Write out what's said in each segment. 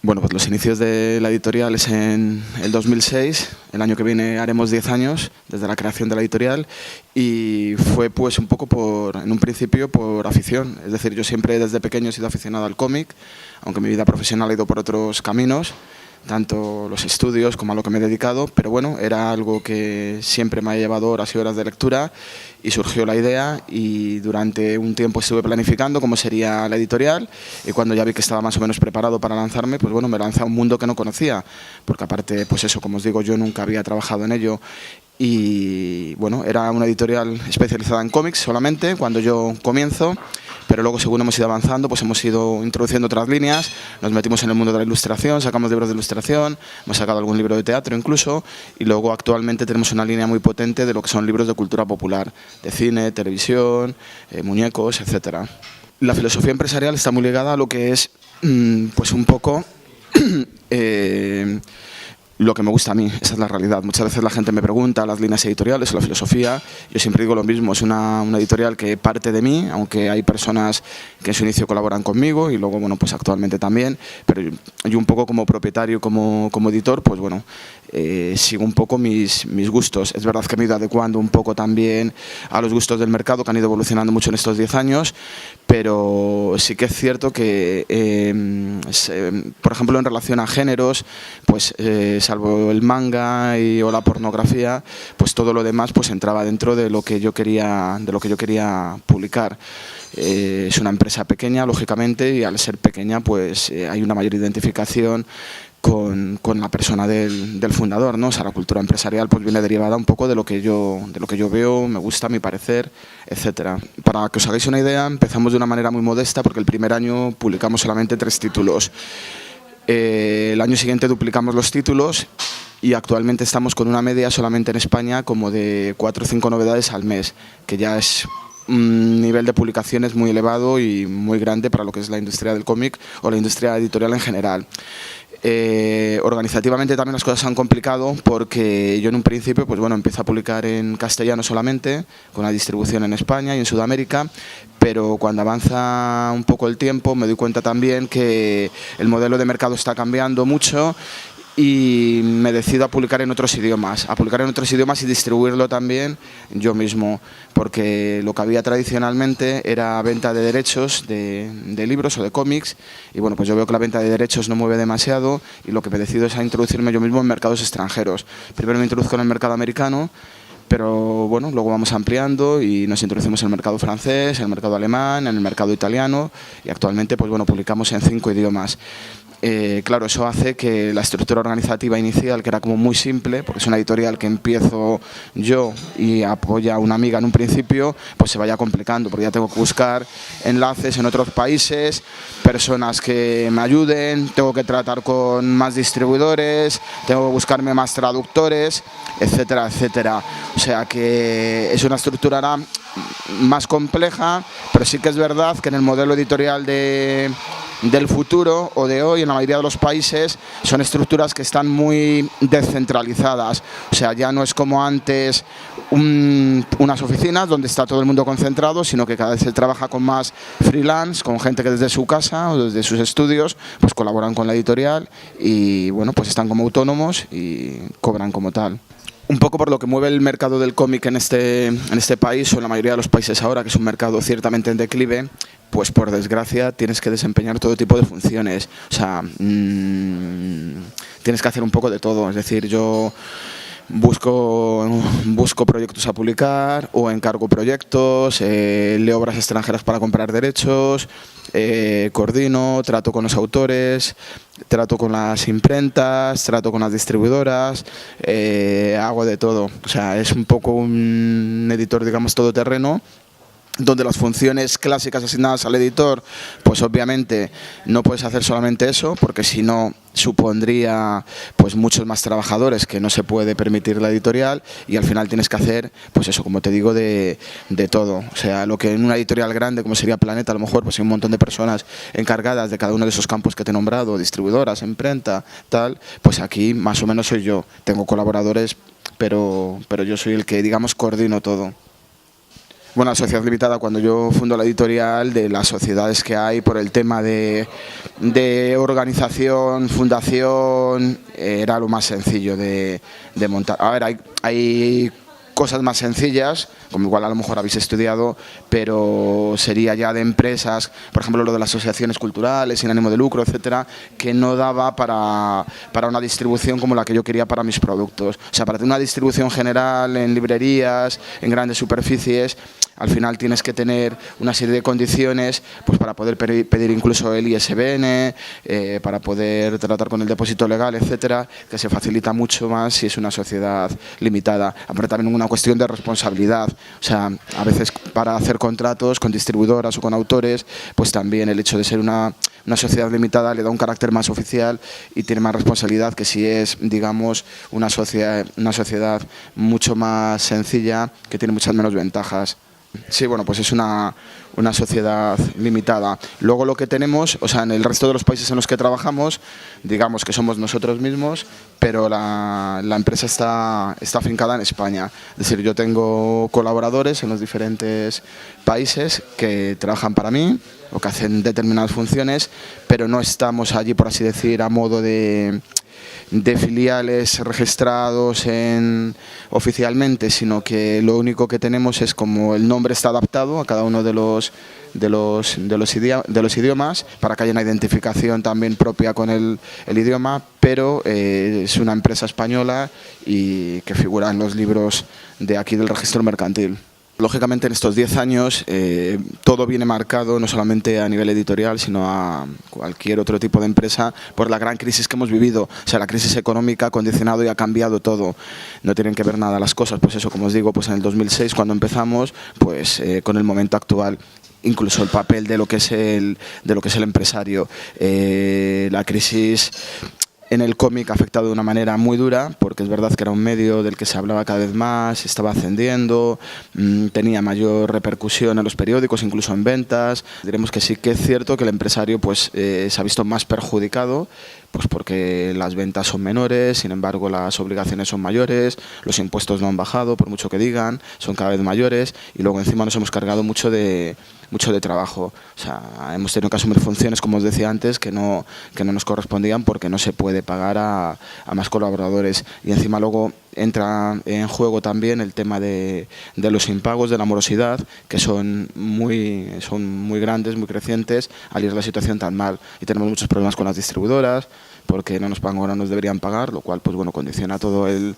Bueno, pues los inicios de la editorial es en el 2006, el año que viene haremos 10 años desde la creación de la editorial y fue pues un poco en un principio por afición, es decir, yo siempre desde pequeño he sido aficionado al cómic, aunque mi vida profesional ha ido por otros caminos, tanto los estudios como a lo que me he dedicado, pero bueno, era algo que siempre me ha llevado horas y horas de lectura y surgió la idea y durante un tiempo estuve planificando cómo sería la editorial y cuando ya vi que estaba más o menos preparado para lanzarme, pues bueno, me lancé a un mundo que no conocía, porque aparte, pues eso, como os digo, yo nunca había trabajado en ello y bueno, era una editorial especializada en cómics solamente cuando yo comienzo, pero luego según hemos ido avanzando pues hemos ido introduciendo otras líneas, nos metimos en el mundo de la ilustración, sacamos libros de ilustración, hemos sacado algún libro de teatro incluso y luego actualmente tenemos una línea muy potente de lo que son libros de cultura popular, de cine, televisión, muñecos, etcétera. La filosofía empresarial está muy ligada a lo que es pues un poco lo que me gusta a mí, esa es la realidad. Muchas veces la gente me pregunta las líneas editoriales o la filosofía, yo siempre digo lo mismo, es una editorial que parte de mí, aunque hay personas que en su inicio colaboran conmigo y luego, bueno, pues actualmente también, pero yo un poco como propietario, como editor, pues bueno, sigo un poco mis gustos. Es verdad que me he ido adecuando un poco también a los gustos del mercado, que han ido evolucionando mucho en estos 10 años, pero sí que es cierto que, por ejemplo, en relación a géneros, pues salvo el manga o la pornografía, pues todo lo demás pues entraba dentro de lo que yo quería publicar. Es una empresa pequeña, lógicamente, y al ser pequeña pues hay una mayor identificación con la persona del fundador, ¿no? O sea, la cultura empresarial pues viene derivada un poco de lo que yo veo, me gusta, a mi parecer, etcétera. Para que os hagáis una idea, empezamos de una manera muy modesta porque el primer año publicamos solamente 3 títulos. El año siguiente duplicamos los títulos y actualmente estamos con una media solamente en España como de 4 o 5 novedades al mes, que ya es un nivel de publicaciones muy elevado y muy grande para lo que es la industria del cómic o la industria editorial en general. Organizativamente también las cosas se han complicado porque yo en un principio pues bueno, empiezo a publicar en castellano solamente, con la distribución en España y en Sudamérica, pero cuando avanza un poco el tiempo me doy cuenta también que el modelo de mercado está cambiando mucho y me decido a publicar en otros idiomas, y distribuirlo también yo mismo, porque lo que había tradicionalmente era venta de derechos de libros o de cómics y bueno, pues yo veo que la venta de derechos no mueve demasiado y lo que me decido es a introducirme yo mismo en mercados extranjeros. Primero me introduzco en el mercado americano, pero bueno, luego vamos ampliando y nos introducimos en el mercado francés, en el mercado alemán, en el mercado italiano y actualmente pues bueno, publicamos en 5 idiomas. Claro, eso hace que la estructura organizativa inicial, que era como muy simple, porque es una editorial que empiezo yo y apoya a una amiga en un principio, pues se vaya complicando, porque ya tengo que buscar enlaces en otros países, personas que me ayuden, tengo que tratar con más distribuidores, tengo que buscarme más traductores, etcétera, etcétera. O sea que es una estructura ahora más compleja, pero sí que es verdad que en el modelo editorial del futuro o de hoy en la mayoría de los países son estructuras que están muy descentralizadas, o sea, ya no es como antes unas oficinas donde está todo el mundo concentrado, sino que cada vez se trabaja con más freelance, con gente que desde su casa o desde sus estudios pues colaboran con la editorial y bueno, pues están como autónomos y cobran como tal. Un poco por lo que mueve el mercado del cómic en este país o en la mayoría de los países ahora, que es un mercado ciertamente en declive, pues por desgracia tienes que desempeñar todo tipo de funciones. O sea, tienes que hacer un poco de todo. Es decir, yo busco proyectos a publicar o encargo proyectos, leo obras extranjeras para comprar derechos, coordino, trato con los autores, trato con las imprentas, trato con las distribuidoras, hago de todo. O sea, es un poco un editor, digamos, todoterreno, donde las funciones clásicas asignadas al editor, pues obviamente no puedes hacer solamente eso, porque si no supondría pues muchos más trabajadores que no se puede permitir la editorial y al final tienes que hacer, pues eso, como te digo, de todo. O sea, lo que en una editorial grande como sería Planeta, a lo mejor pues hay un montón de personas encargadas de cada uno de esos campos que te he nombrado, distribuidoras, imprenta, tal, pues aquí más o menos soy yo. Tengo colaboradores, pero yo soy el que, digamos, coordino todo. Bueno, la sociedad limitada, cuando yo fundo la editorial, de las sociedades que hay por el tema de organización, fundación, era lo más sencillo de montar. A ver, hay cosas más sencillas, como igual a lo mejor habéis estudiado, pero sería ya de empresas, por ejemplo lo de las asociaciones culturales, sin ánimo de lucro, etcétera, que no daba para una distribución como la que yo quería para mis productos. O sea, para tener una distribución general en librerías, en grandes superficies, al final tienes que tener una serie de condiciones pues para poder pedir incluso el ISBN, para poder tratar con el depósito legal, etcétera, que se facilita mucho más si es una sociedad limitada. Aparte también una cuestión de responsabilidad, o sea, a veces para hacer contratos con distribuidoras o con autores, pues también el hecho de ser una sociedad limitada le da un carácter más oficial y tiene más responsabilidad que si es, digamos, una sociedad mucho más sencilla, que tiene muchas menos ventajas. Sí, bueno, pues es una sociedad limitada. Luego lo que tenemos, o sea, en el resto de los países en los que trabajamos, digamos que somos nosotros mismos, pero la empresa está afincada en España. Es decir, yo tengo colaboradores en los diferentes países que trabajan para mí o que hacen determinadas funciones, pero no estamos allí, por así decir, a modo de filiales registrados oficialmente, sino que lo único que tenemos es como el nombre está adaptado a cada uno de los idiomas para que haya una identificación también propia con el idioma, pero es una empresa española y que figura en los libros de aquí del registro mercantil. Lógicamente en estos 10 años todo viene marcado no solamente a nivel editorial, sino a cualquier otro tipo de empresa por la gran crisis que hemos vivido. O sea, la crisis económica ha condicionado y ha cambiado todo. No tienen que ver nada las cosas, pues eso, como os digo, pues en el 2006 cuando empezamos, pues con el momento actual. Incluso el papel de lo que es el empresario. La crisis en el cómic ha afectado de una manera muy dura, porque es verdad que era un medio del que se hablaba cada vez más, estaba ascendiendo, tenía mayor repercusión en los periódicos, incluso en ventas. Diremos que sí que es cierto que el empresario pues, se ha visto más perjudicado, pues porque las ventas son menores, sin embargo las obligaciones son mayores, los impuestos no han bajado, por mucho que digan, son cada vez mayores, y luego encima nos hemos cargado mucho de trabajo. O sea, hemos tenido que asumir funciones, como os decía antes, que no nos correspondían porque no se puede pagar a más colaboradores. Y encima luego entra en juego también el tema de los impagos, de la morosidad, que son muy grandes, muy crecientes, al ir la situación tan mal. Y tenemos muchos problemas con las distribuidoras, porque no nos pagan o no nos deberían pagar, lo cual pues bueno, condiciona todo el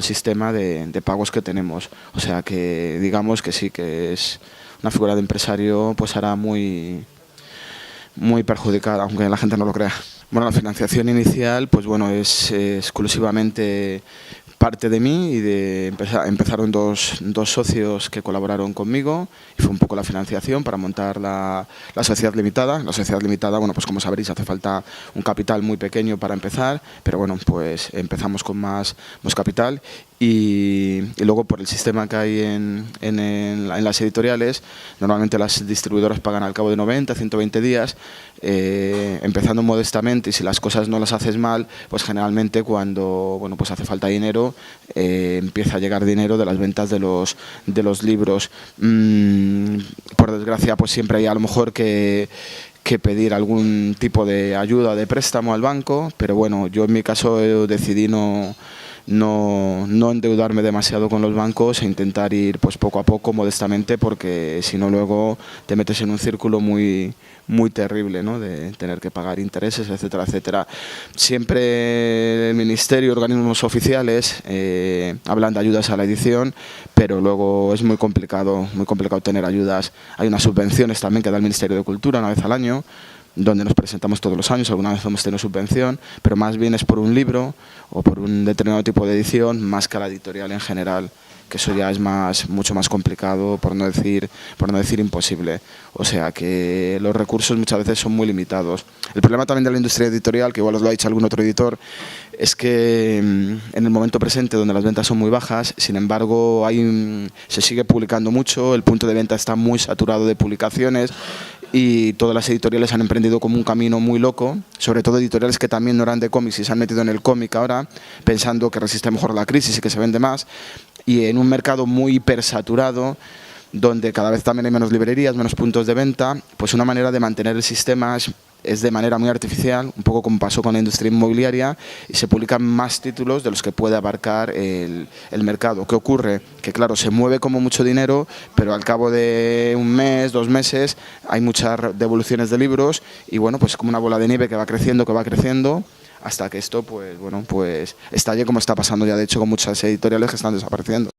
sistema de pagos que tenemos. O sea que digamos que sí que es una figura de empresario pues ahora muy perjudicada, aunque la gente no lo crea. Bueno, la financiación inicial pues bueno, es exclusivamente parte de mí y empezaron dos socios que colaboraron conmigo y fue un poco la financiación para montar la sociedad limitada. La sociedad limitada, bueno, pues como sabréis, hace falta un capital muy pequeño para empezar, pero bueno, pues empezamos con más capital y luego por el sistema que hay en las editoriales, normalmente las distribuidoras pagan al cabo de 90, 120 días, empezando modestamente, y si las cosas no las haces mal, pues generalmente cuando bueno, pues hace falta dinero, empieza a llegar dinero de las ventas de los libros. Por desgracia, pues siempre hay a lo mejor que pedir algún tipo de ayuda o de préstamo al banco, pero bueno, yo en mi caso decidí no endeudarme demasiado con los bancos e intentar ir pues poco a poco, modestamente, porque si no luego te metes en un círculo muy terrible, ¿no? De tener que pagar intereses, etcétera, etcétera. Siempre el ministerio, organismos oficiales hablan de ayudas a la edición, pero luego es muy complicado tener ayudas. Hay unas subvenciones también que da el Ministerio de Cultura una vez al año, donde nos presentamos todos los años, alguna vez hemos tenido subvención, pero más bien es por un libro o por un determinado tipo de edición, más que a la editorial en general, que eso ya es mucho más complicado, por no decir imposible. O sea que los recursos muchas veces son muy limitados. El problema también de la industria editorial, que igual os lo ha dicho algún otro editor, es que en el momento presente, donde las ventas son muy bajas, sin embargo se sigue publicando mucho, el punto de venta está muy saturado de publicaciones, y todas las editoriales han emprendido como un camino muy loco, sobre todo editoriales que también no eran de cómics y se han metido en el cómic ahora, pensando que resiste mejor la crisis y que se vende más, y en un mercado muy hipersaturado, donde cada vez también hay menos librerías, menos puntos de venta, pues una manera de mantener el sistema es de manera muy artificial, un poco como pasó con la industria inmobiliaria, y se publican más títulos de los que puede abarcar el mercado. ¿Qué ocurre? Que claro, se mueve como mucho dinero, pero al cabo de un mes, 2 meses, hay muchas devoluciones de libros y bueno, pues como una bola de nieve que va creciendo, hasta que esto pues estalle, como está pasando ya de hecho con muchas editoriales que están desapareciendo.